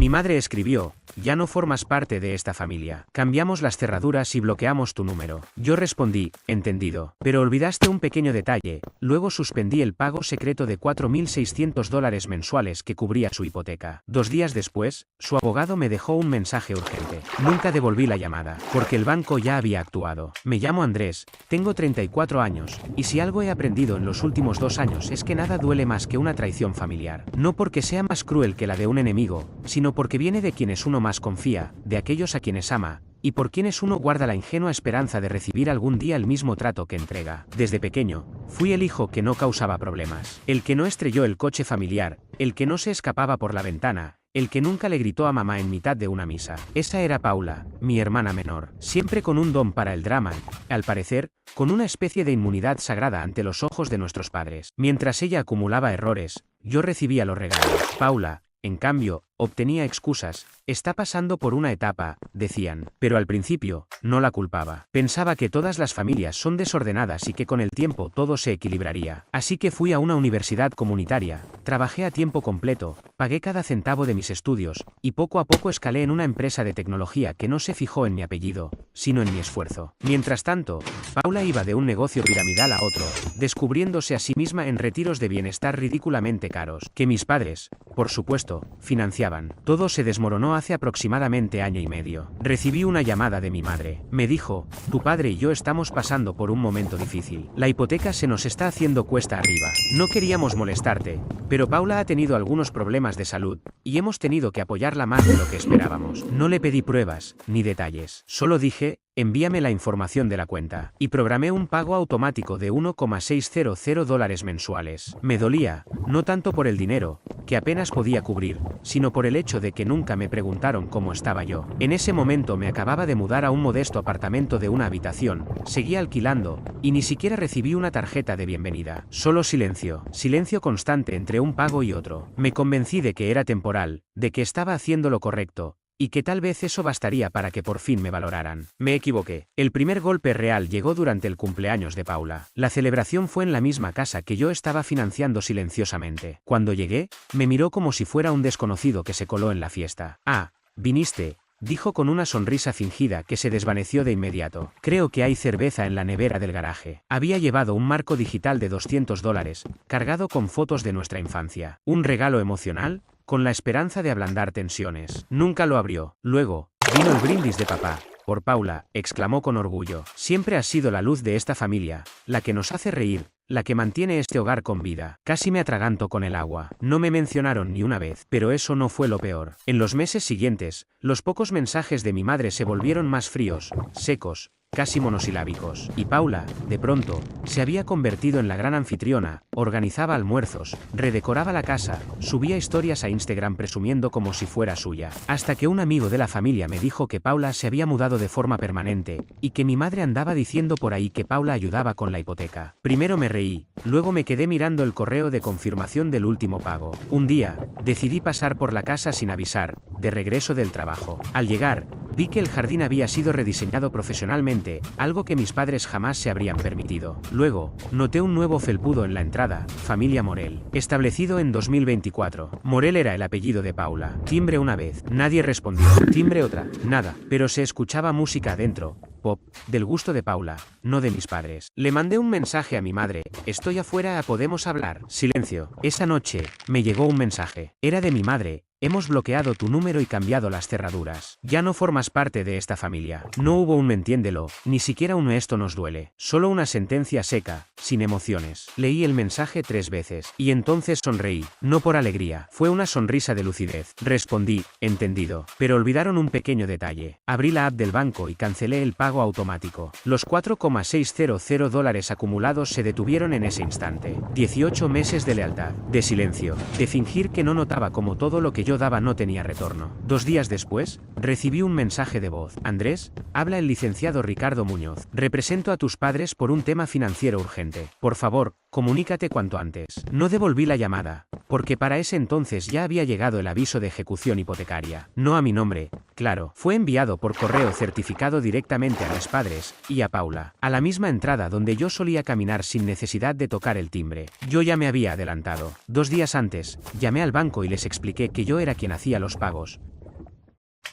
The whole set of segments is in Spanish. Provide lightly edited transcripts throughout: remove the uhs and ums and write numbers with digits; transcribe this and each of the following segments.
Mi madre escribió: ya no formas parte de esta familia. Cambiamos las cerraduras y bloqueamos tu número. Yo respondí: entendido. Pero olvidaste un pequeño detalle. Luego suspendí el pago secreto de $4.600 mensuales que cubría su hipoteca. 2 días después, su abogado me dejó un mensaje urgente. Nunca devolví la llamada, porque el banco ya había actuado. Me llamo Andrés, tengo 34 años, y si algo he aprendido en los últimos 2 años es que nada duele más que una traición familiar. No porque sea más cruel que la de un enemigo, sino porque viene de quienes uno más confía, de aquellos a quienes ama, y por quienes uno guarda la ingenua esperanza de recibir algún día el mismo trato que entrega. Desde pequeño, fui el hijo que no causaba problemas, el que no estrelló el coche familiar, el que no se escapaba por la ventana, el que nunca le gritó a mamá en mitad de una misa. Esa era Paula, mi hermana menor, siempre con un don para el drama, al parecer, con una especie de inmunidad sagrada ante los ojos de nuestros padres. Mientras ella acumulaba errores, yo recibía los regalos. Paula, en cambio, obtenía excusas. Está pasando por una etapa, decían, pero al principio, no la culpaba. Pensaba que todas las familias son desordenadas y que con el tiempo todo se equilibraría. Así que fui a una universidad comunitaria, trabajé a tiempo completo, pagué cada centavo de mis estudios, y poco a poco escalé en una empresa de tecnología que no se fijó en mi apellido, sino en mi esfuerzo. Mientras tanto, Paula iba de un negocio piramidal a otro, descubriéndose a sí misma en retiros de bienestar ridículamente caros, que mis padres, por supuesto, financiaban. Todo se desmoronó hace aproximadamente año y medio. Recibí una llamada de mi madre. Me dijo: tu padre y yo estamos pasando por un momento difícil. La hipoteca se nos está haciendo cuesta arriba. No queríamos molestarte, pero Paula ha tenido algunos problemas de salud, y hemos tenido que apoyarla más de lo que esperábamos. No le pedí pruebas, ni detalles. Solo dije: envíame la información de la cuenta. Y programé un pago automático de $1,600 mensuales. Me dolía, no tanto por el dinero, que apenas podía cubrir, sino por el hecho de que nunca me preguntaron cómo estaba yo. En ese momento me acababa de mudar a un modesto apartamento de una habitación, seguía alquilando, y ni siquiera recibí una tarjeta de bienvenida. Solo silencio, silencio constante entre un pago y otro. Me convencí de que era temporal, de que estaba haciendo lo correcto, y que tal vez eso bastaría para que por fin me valoraran. Me equivoqué. El primer golpe real llegó durante el cumpleaños de Paula. La celebración fue en la misma casa que yo estaba financiando silenciosamente. Cuando llegué, me miró como si fuera un desconocido que se coló en la fiesta. Ah, viniste, dijo con una sonrisa fingida que se desvaneció de inmediato. Creo que hay cerveza en la nevera del garaje. Había llevado un marco digital de $200, cargado con fotos de nuestra infancia. ¿Un regalo emocional? Con la esperanza de ablandar tensiones. Nunca lo abrió. Luego, vino el brindis de papá. Por Paula, exclamó con orgullo. Siempre has sido la luz de esta familia, la que nos hace reír, la que mantiene este hogar con vida. Casi me atraganto con el agua. No me mencionaron ni una vez, pero eso no fue lo peor. En los meses siguientes, los pocos mensajes de mi madre se volvieron más fríos, secos, casi monosilábicos. Y Paula, de pronto, se había convertido en la gran anfitriona, organizaba almuerzos, redecoraba la casa, subía historias a Instagram presumiendo como si fuera suya. Hasta que un amigo de la familia me dijo que Paula se había mudado de forma permanente, y que mi madre andaba diciendo por ahí que Paula ayudaba con la hipoteca. Primero me reí, luego me quedé mirando el correo de confirmación del último pago. Un día, decidí pasar por la casa sin avisar, de regreso del trabajo. Al llegar, vi que el jardín había sido rediseñado profesionalmente, algo que mis padres jamás se habrían permitido. Luego, noté un nuevo felpudo en la entrada: familia Morel. Establecido en 2024. Morel era el apellido de Paula. Timbre una vez. Nadie respondió. Timbre otra. Nada. Pero se escuchaba música adentro. Pop, del gusto de Paula, no de mis padres. Le mandé un mensaje a mi madre: estoy afuera, ¿podemos hablar? Silencio. Esa noche, me llegó un mensaje. Era de mi madre: hemos bloqueado tu número y cambiado las cerraduras. Ya no formas parte de esta familia. No hubo un me entiéndelo, ni siquiera un esto nos duele. Solo una sentencia seca, sin emociones. Leí el mensaje 3 veces, y entonces sonreí. No por alegría, fue una sonrisa de lucidez. Respondí: entendido. Pero olvidaron un pequeño detalle. Abrí la app del banco y cancelé el pago automático. Los $4,600 acumulados se detuvieron en ese instante. 18 meses de lealtad, de silencio, de fingir que no notaba como todo lo que yo daba no tenía retorno. 2 días después, recibí un mensaje de voz. Andrés, habla el licenciado Ricardo Muñoz. Represento a tus padres por un tema financiero urgente. Por favor, comunícate cuanto antes. No devolví la llamada, porque para ese entonces ya había llegado el aviso de ejecución hipotecaria. No a mi nombre, Claro, fue enviado por correo certificado directamente a mis padres y a Paula, a la misma entrada donde yo solía caminar sin necesidad de tocar el timbre. Yo ya me había adelantado. 2 días antes, llamé al banco y les expliqué que yo era quien hacía los pagos.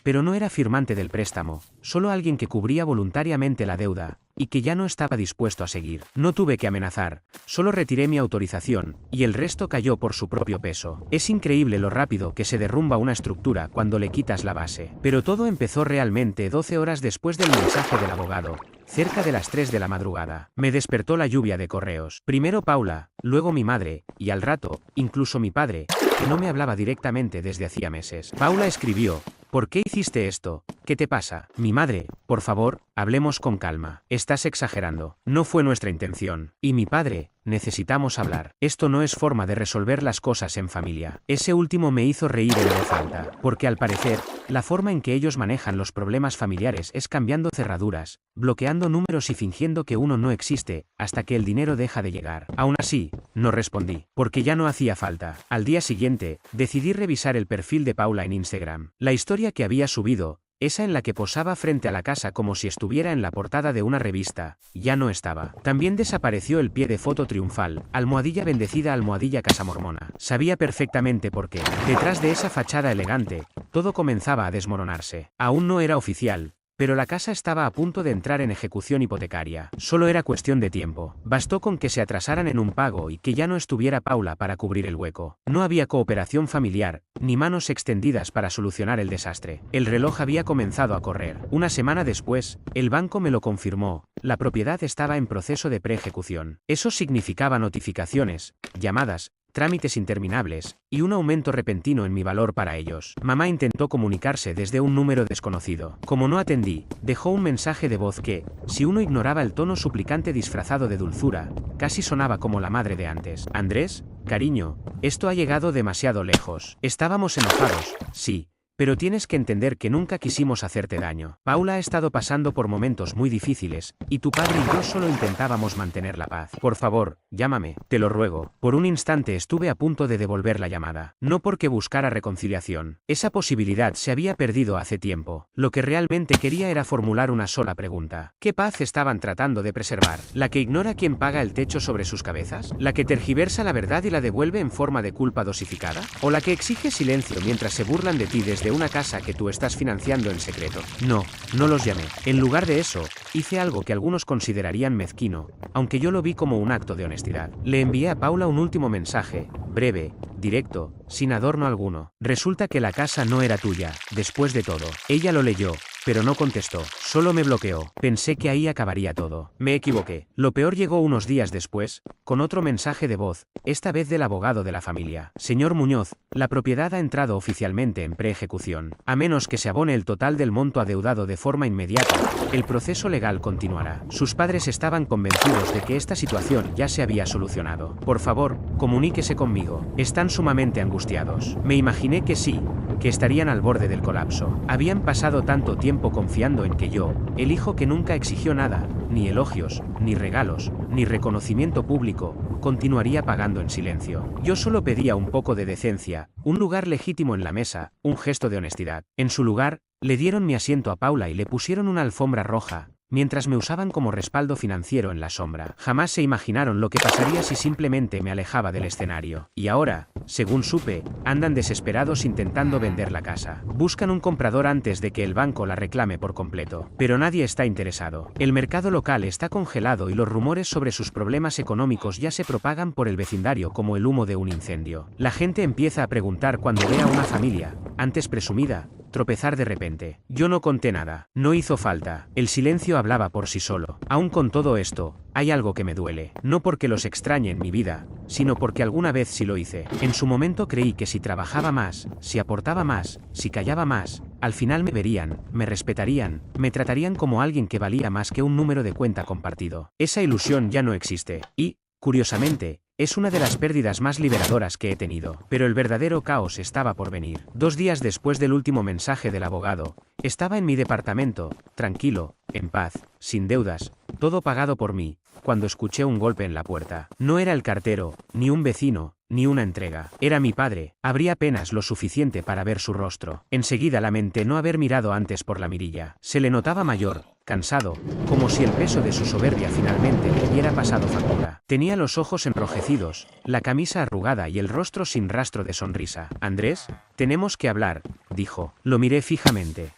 Pero no era firmante del préstamo, solo alguien que cubría voluntariamente la deuda, y que ya no estaba dispuesto a seguir. No tuve que amenazar, solo retiré mi autorización, y el resto cayó por su propio peso. Es increíble lo rápido que se derrumba una estructura cuando le quitas la base. Pero todo empezó realmente 12 horas después del mensaje del abogado. Cerca de las 3 de la madrugada, me despertó la lluvia de correos. Primero Paula, luego mi madre, y al rato, incluso mi padre, que no me hablaba directamente desde hacía meses. Paula escribió: ¿por qué hiciste esto? ¿Qué te pasa? Mi madre: por favor, hablemos con calma. Estás exagerando. No fue nuestra intención. Y mi padre: necesitamos hablar. Esto no es forma de resolver las cosas en familia. Ese último me hizo reír en voz alta, porque al parecer, la forma en que ellos manejan los problemas familiares es cambiando cerraduras, bloqueando números y fingiendo que uno no existe, hasta que el dinero deja de llegar. Aún así, no respondí, porque ya no hacía falta. Al día siguiente, decidí revisar el perfil de Paula en Instagram. La historia que había subido, esa en la que posaba frente a la casa como si estuviera en la portada de una revista, ya no estaba. También desapareció el pie de foto triunfal, almohadilla bendecida, almohadilla casamormona. Sabía perfectamente por qué. Detrás de esa fachada elegante, todo comenzaba a desmoronarse. Aún no era oficial, pero la casa estaba a punto de entrar en ejecución hipotecaria. Solo era cuestión de tiempo. Bastó con que se atrasaran en un pago y que ya no estuviera Paula para cubrir el hueco. No había cooperación familiar, ni manos extendidas para solucionar el desastre. El reloj había comenzado a correr. Una semana después, el banco me lo confirmó. La propiedad estaba en proceso de preejecución. Eso significaba notificaciones, llamadas, trámites interminables, y un aumento repentino en mi valor para ellos. Mamá intentó comunicarse desde un número desconocido. Como no atendí, dejó un mensaje de voz que, si uno ignoraba el tono suplicante disfrazado de dulzura, casi sonaba como la madre de antes. Andrés, cariño, esto ha llegado demasiado lejos. Estábamos enojados, sí. Pero tienes que entender que nunca quisimos hacerte daño. Paula ha estado pasando por momentos muy difíciles, y tu padre y yo solo intentábamos mantener la paz. Por favor, llámame, te lo ruego. Por un instante estuve a punto de devolver la llamada. No porque buscara reconciliación. Esa posibilidad se había perdido hace tiempo. Lo que realmente quería era formular una sola pregunta. ¿Qué paz estaban tratando de preservar? ¿La que ignora quién paga el techo sobre sus cabezas? ¿La que tergiversa la verdad y la devuelve en forma de culpa dosificada? ¿O la que exige silencio mientras se burlan de ti desde una casa que tú estás financiando en secreto? No, no los llamé. En lugar de eso, hice algo que algunos considerarían mezquino, aunque yo lo vi como un acto de honestidad. Le envié a Paula un último mensaje, breve, directo, sin adorno alguno. Resulta que la casa no era tuya, después de todo. Ella lo leyó, pero no contestó, solo me bloqueó. Pensé que ahí acabaría todo. Me equivoqué. Lo peor llegó unos días después, con otro mensaje de voz, esta vez del abogado de la familia. Señor Muñoz, la propiedad ha entrado oficialmente en preejecución. A menos que se abone el total del monto adeudado de forma inmediata, el proceso legal continuará. Sus padres estaban convencidos de que esta situación ya se había solucionado. Por favor, comuníquese conmigo. Están sumamente angustiados. Me imaginé que sí, que estarían al borde del colapso. Habían pasado tanto tiempo confiando en que yo, el hijo que nunca exigió nada, ni elogios, ni regalos, ni reconocimiento público, continuaría pagando en silencio. Yo solo pedía un poco de decencia, un lugar legítimo en la mesa, un gesto de honestidad. En su lugar, le dieron mi asiento a Paula y le pusieron una alfombra roja, mientras me usaban como respaldo financiero en la sombra. Jamás se imaginaron lo que pasaría si simplemente me alejaba del escenario. Y ahora, según supe, andan desesperados intentando vender la casa. Buscan un comprador antes de que el banco la reclame por completo. Pero nadie está interesado. El mercado local está congelado y los rumores sobre sus problemas económicos ya se propagan por el vecindario como el humo de un incendio. La gente empieza a preguntar cuando ve a una familia, antes presumida, tropezar de repente. Yo no conté nada. No hizo falta. El silencio hablaba por sí solo. Aún con todo esto, hay algo que me duele. No porque los extrañe en mi vida, sino porque alguna vez sí lo hice. En su momento creí que si trabajaba más, si aportaba más, si callaba más, al final me verían, me respetarían, me tratarían como alguien que valía más que un número de cuenta compartido. Esa ilusión ya no existe. Y, curiosamente, es una de las pérdidas más liberadoras que he tenido. Pero el verdadero caos estaba por venir. 2 días después del último mensaje del abogado, estaba en mi departamento, tranquilo, en paz, sin deudas, todo pagado por mí, cuando escuché un golpe en la puerta. No era el cartero, ni un vecino, ni una entrega. Era mi padre, abrí apenas lo suficiente para ver su rostro. Enseguida lamenté no haber mirado antes por la mirilla. Se le notaba mayor, cansado, como si el peso de su soberbia finalmente le hubiera pasado factura. Tenía los ojos enrojecidos, la camisa arrugada y el rostro sin rastro de sonrisa. «Andrés, tenemos que hablar», dijo. Lo miré fijamente.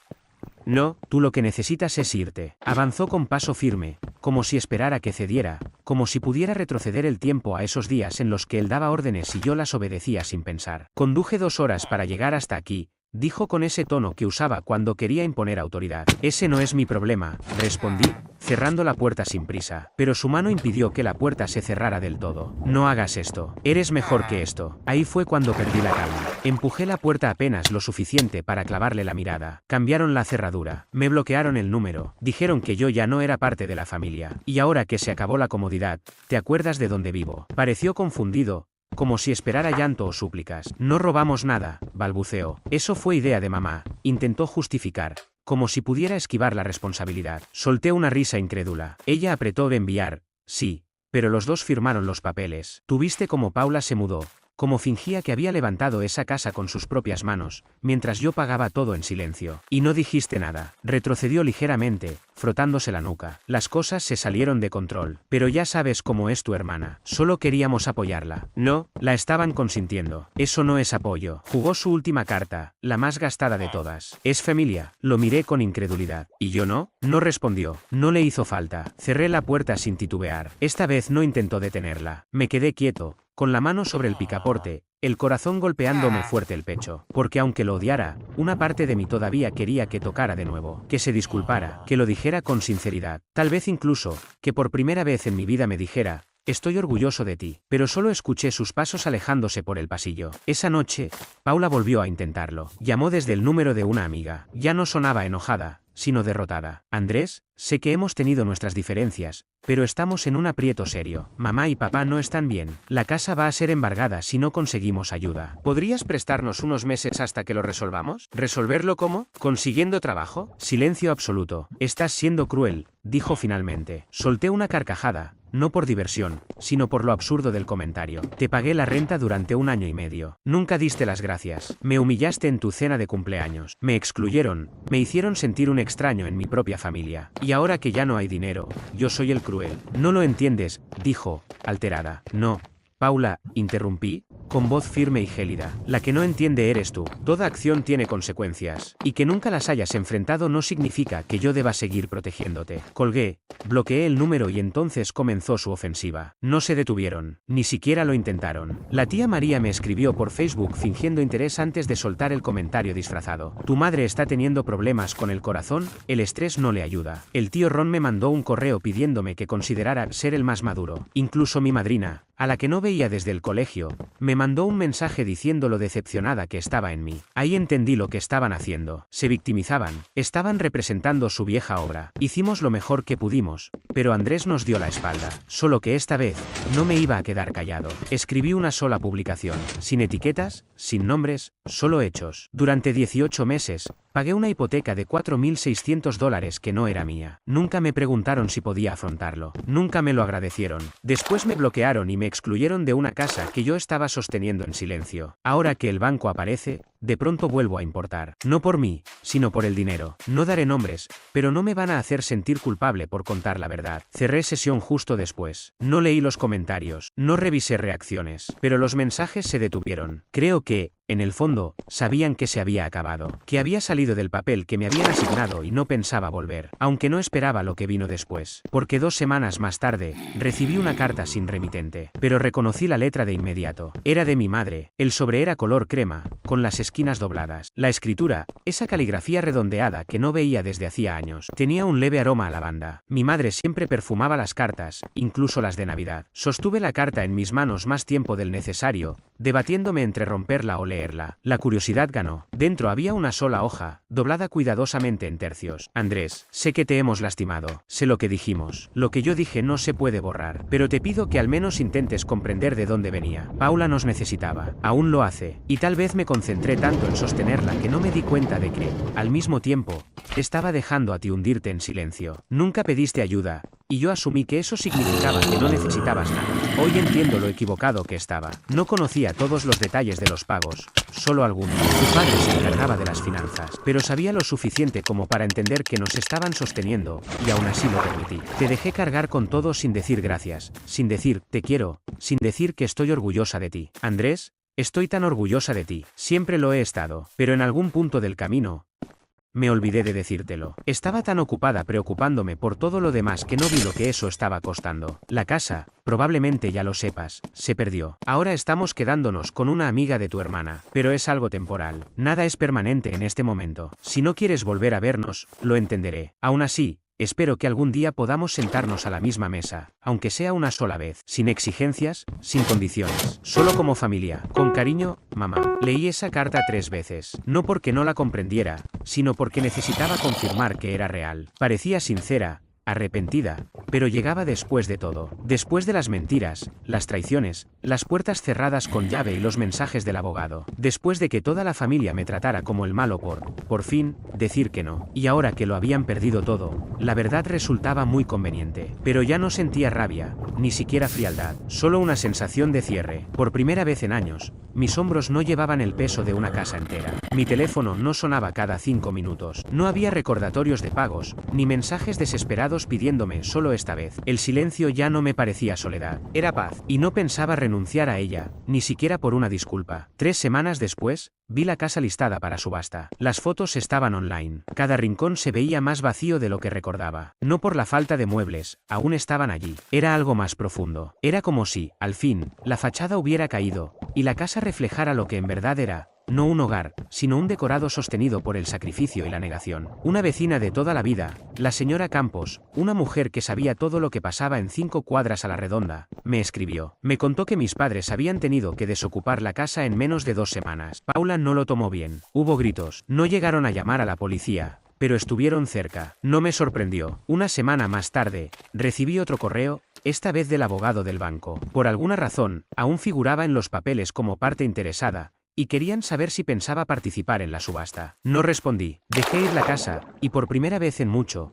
«No, tú lo que necesitas es irte». Avanzó con paso firme, como si esperara que cediera, como si pudiera retroceder el tiempo a esos días en los que él daba órdenes y yo las obedecía sin pensar. «Conduje 2 horas para llegar hasta aquí», dijo con ese tono que usaba cuando quería imponer autoridad. «Ese no es mi problema», respondí, cerrando la puerta sin prisa. Pero su mano impidió que la puerta se cerrara del todo. «No hagas esto. Eres mejor que esto». Ahí fue cuando perdí la calma. Empujé la puerta apenas lo suficiente para clavarle la mirada. Cambiaron la cerradura. Me bloquearon el número. Dijeron que yo ya no era parte de la familia. Y ahora que se acabó la comodidad, ¿te acuerdas de dónde vivo? Pareció confundido, como si esperara llanto o súplicas. «No robamos nada», balbuceó. «Eso fue idea de mamá», intentó justificar, como si pudiera esquivar la responsabilidad. Solté una risa incrédula. Ella apretó enviar. «Sí, pero los dos firmaron los papeles. ¿Tuviste cómo Paula se mudó? Como fingía que había levantado esa casa con sus propias manos, mientras yo pagaba todo en silencio. Y no dijiste nada». Retrocedió ligeramente, frotándose la nuca. «Las cosas se salieron de control. Pero ya sabes cómo es tu hermana. Solo queríamos apoyarla». «No, la estaban consintiendo». «Eso no es apoyo». Jugó su última carta, la más gastada de todas. «Es familia». Lo miré con incredulidad. «¿Y yo no?». No respondió. No le hizo falta. Cerré la puerta sin titubear. Esta vez no intentó detenerla. Me quedé quieto, con la mano sobre el picaporte, el corazón golpeándome fuerte el pecho, porque aunque lo odiara, una parte de mí todavía quería que tocara de nuevo, que se disculpara, que lo dijera con sinceridad, tal vez incluso, que por primera vez en mi vida me dijera: «Estoy orgulloso de ti». Pero solo escuché sus pasos alejándose por el pasillo. Esa noche, Paula volvió a intentarlo. Llamó desde el número de una amiga. Ya no sonaba enojada, sino derrotada. «Andrés, sé que hemos tenido nuestras diferencias, pero estamos en un aprieto serio. Mamá y papá no están bien. La casa va a ser embargada si no conseguimos ayuda. ¿Podrías prestarnos unos meses hasta que lo resolvamos?» «¿Resolverlo cómo? ¿Consiguiendo trabajo?» Silencio absoluto. «Estás siendo cruel», dijo finalmente. Solté una carcajada, no por diversión, sino por lo absurdo del comentario. «Te pagué la renta durante 1 año y medio. Nunca diste las gracias. Me humillaste en tu cena de cumpleaños. Me excluyeron, me hicieron sentir un extraño en mi propia familia. Y ahora que ya no hay dinero, yo soy el cruel». «No lo entiendes», dijo, alterada. «No, Paula», interrumpí, con voz firme y gélida. «La que no entiende eres tú. Toda acción tiene consecuencias. Y que nunca las hayas enfrentado no significa que yo deba seguir protegiéndote». Colgué, bloqueé el número y entonces comenzó su ofensiva. No se detuvieron. Ni siquiera lo intentaron. La tía María me escribió por Facebook fingiendo interés antes de soltar el comentario disfrazado. «Tu madre está teniendo problemas con el corazón, el estrés no le ayuda». El tío Ron me mandó un correo pidiéndome que considerara ser el más maduro. Incluso mi madrina, a la que no veía desde el colegio, me mandó un mensaje diciendo lo decepcionada que estaba en mí. Ahí entendí lo que estaban haciendo. Se victimizaban. Estaban representando su vieja obra. Hicimos lo mejor que pudimos, pero Andrés nos dio la espalda. Solo que esta vez, no me iba a quedar callado. Escribí una sola publicación, sin etiquetas, sin nombres, solo hechos. Durante 18 meses, pagué una hipoteca de $4.600 que no era mía. Nunca me preguntaron si podía afrontarlo. Nunca me lo agradecieron. Después me bloquearon y me excluyeron de una casa que yo estaba sosteniendo en silencio. Ahora que el banco aparece, de pronto vuelvo a importar. No por mí, sino por el dinero. No daré nombres, pero no me van a hacer sentir culpable por contar la verdad. Cerré sesión justo después. No leí los comentarios. No revisé reacciones. Pero los mensajes se detuvieron. Creo que, en el fondo, sabían que se había acabado. Que había salido del papel que me habían asignado y no pensaba volver. Aunque no esperaba lo que vino después. Porque 2 semanas más tarde, recibí una carta sin remitente. Pero reconocí la letra de inmediato. Era de mi madre. El sobre era color crema, con las esquinas dobladas. La escritura, esa caligrafía redondeada que no veía desde hacía años, tenía un leve aroma a lavanda. Mi madre siempre perfumaba las cartas, incluso las de Navidad. Sostuve la carta en mis manos más tiempo del necesario, debatiéndome entre romperla o leerla. La curiosidad ganó. Dentro había una sola hoja, doblada cuidadosamente en tercios. «Andrés, sé que te hemos lastimado. Sé lo que dijimos. Lo que yo dije no se puede borrar. Pero te pido que al menos intentes comprender de dónde venía. Paula nos necesitaba. Aún lo hace. Y tal vez me concentré tanto en sostenerla que no me di cuenta de que, al mismo tiempo, estaba dejando a ti hundirte en silencio. Nunca pediste ayuda, y yo asumí que eso significaba que no necesitabas nada. Hoy entiendo lo equivocado que estaba. No conocía todos los detalles de los pagos, solo algunos. Tu padre se encargaba de las finanzas, pero sabía lo suficiente como para entender que nos estaban sosteniendo, y aún así lo permití. Te dejé cargar con todo sin decir gracias, sin decir te quiero, sin decir que estoy orgullosa de ti. Andrés, estoy tan orgullosa de ti. Siempre lo he estado, pero en algún punto del camino me olvidé de decírtelo. Estaba tan ocupada preocupándome por todo lo demás que no vi lo que eso estaba costando. La casa, probablemente ya lo sepas, se perdió. Ahora estamos quedándonos con una amiga de tu hermana, pero es algo temporal. Nada es permanente en este momento. Si no quieres volver a vernos, lo entenderé. Aún así, espero que algún día podamos sentarnos a la misma mesa, aunque sea una sola vez, sin exigencias, sin condiciones, solo como familia. Con cariño, mamá. Leí esa carta 3 veces, no porque no la comprendiera, sino porque necesitaba confirmar que era real. Parecía sincera, arrepentida, pero llegaba después de todo, después de las mentiras, las traiciones, las puertas cerradas con llave y los mensajes del abogado, después de que toda la familia me tratara como el malo por fin, decir que no, y ahora que lo habían perdido todo, la verdad resultaba muy conveniente, pero ya no sentía rabia, ni siquiera frialdad, solo una sensación de cierre. Por primera vez en años, mis hombros no llevaban el peso de una casa entera. Mi teléfono no sonaba cada 5 minutos, no había recordatorios de pagos, ni mensajes desesperados pidiéndome solo esta vez. El silencio ya no me parecía soledad, era paz, y no pensaba renunciar a ella, ni siquiera por una disculpa. 3 semanas después, vi la casa listada para subasta. Las fotos estaban online. Cada rincón se veía más vacío de lo que recordaba. No por la falta de muebles, aún estaban allí. Era algo más profundo. Era como si, al fin, la fachada hubiera caído, y la casa reflejara lo que en verdad era. No un hogar, sino un decorado sostenido por el sacrificio y la negación. Una vecina de toda la vida, la señora Campos, una mujer que sabía todo lo que pasaba en 5 cuadras a la redonda, me escribió. Me contó que mis padres habían tenido que desocupar la casa en menos de 2 semanas. Paula no lo tomó bien. Hubo gritos. No llegaron a llamar a la policía, pero estuvieron cerca. No me sorprendió. Una semana más tarde, recibí otro correo, esta vez del abogado del banco. Por alguna razón, aún figuraba en los papeles como parte interesada, y querían saber si pensaba participar en la subasta. No respondí. Dejé ir la casa, y por primera vez en mucho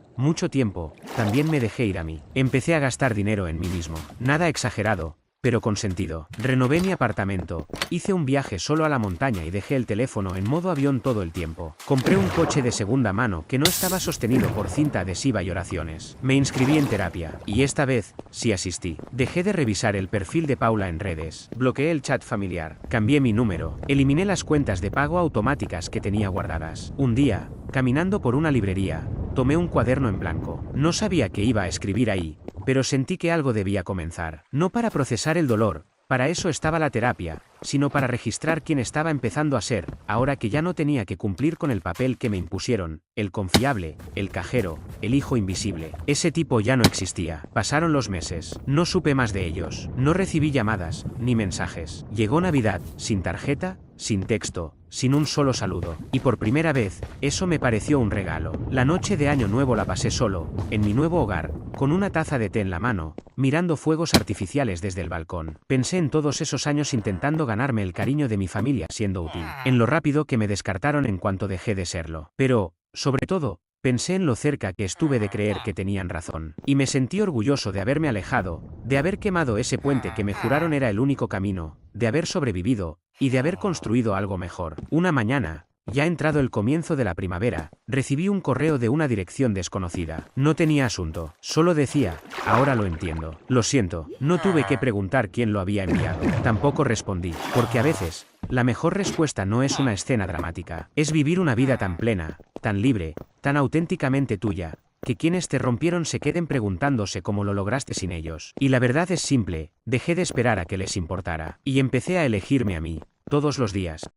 tiempo, también me dejé ir a mí. Empecé a gastar dinero en mí mismo. Nada exagerado, pero con sentido. Renové mi apartamento, hice un viaje solo a la montaña y dejé el teléfono en modo avión todo el tiempo. Compré un coche de segunda mano que no estaba sostenido por cinta adhesiva y oraciones. Me inscribí en terapia, y esta vez, sí asistí. Dejé de revisar el perfil de Paula en redes. Bloqueé el chat familiar. Cambié mi número. Eliminé las cuentas de pago automáticas que tenía guardadas. Un día, caminando por una librería, tomé un cuaderno en blanco. No sabía qué iba a escribir ahí, pero sentí que algo debía comenzar. No para procesar el dolor, para eso estaba la terapia, sino para registrar quién estaba empezando a ser, ahora que ya no tenía que cumplir con el papel que me impusieron, el confiable, el cajero, el hijo invisible. Ese tipo ya no existía. Pasaron los meses. No supe más de ellos. No recibí llamadas, ni mensajes. Llegó Navidad, sin tarjeta, sin texto, sin un solo saludo. Y por primera vez, eso me pareció un regalo. La noche de Año Nuevo la pasé solo, en mi nuevo hogar, con una taza de té en la mano, mirando fuegos artificiales desde el balcón. Pensé en todos esos años intentando ganarme el cariño de mi familia siendo útil, en lo rápido que me descartaron en cuanto dejé de serlo. Pero, sobre todo, pensé en lo cerca que estuve de creer que tenían razón. Y me sentí orgulloso de haberme alejado, de haber quemado ese puente que me juraron era el único camino, de haber sobrevivido, y de haber construido algo mejor. Una mañana, ya entrado el comienzo de la primavera, recibí un correo de una dirección desconocida. No tenía asunto, solo decía, ahora lo entiendo. Lo siento, no tuve que preguntar quién lo había enviado. Tampoco respondí, porque a veces, la mejor respuesta no es una escena dramática, es vivir una vida tan plena, tan libre, tan auténticamente tuya, que quienes te rompieron se queden preguntándose cómo lo lograste sin ellos. Y la verdad es simple, dejé de esperar a que les importara, y empecé a elegirme a mí, todos los días.